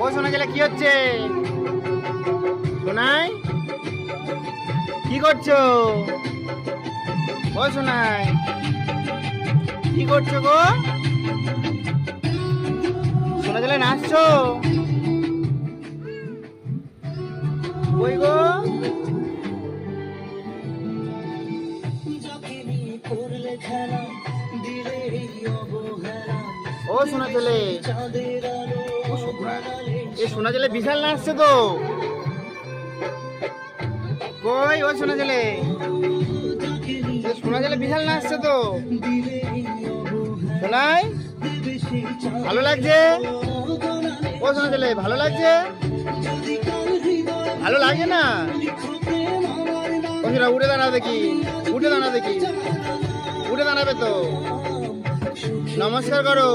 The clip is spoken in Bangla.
ও শোনা গেলে কি হচ্ছে? শোনাই কি করছো? ও শোনাই কি করছো গো? শোনা গেলে নাচছো? ওই গো ও শোনা ছেলে, এ শোনা ছেলে বিশাল নাচছে তো। কই ও শোনা ছেলে, শোনা ছেলে বিশাল নাচছে তো। শোনাই ভালো লাগছে? ও শোনা ছেলে ভালো লাগছে? ভালো লাগে না? ও শোনা উঠে দাঁড়া দেখি, উঠে দাঁড়া দেখি, উঠে দাঁড়াবে তো। নমস্কার করো।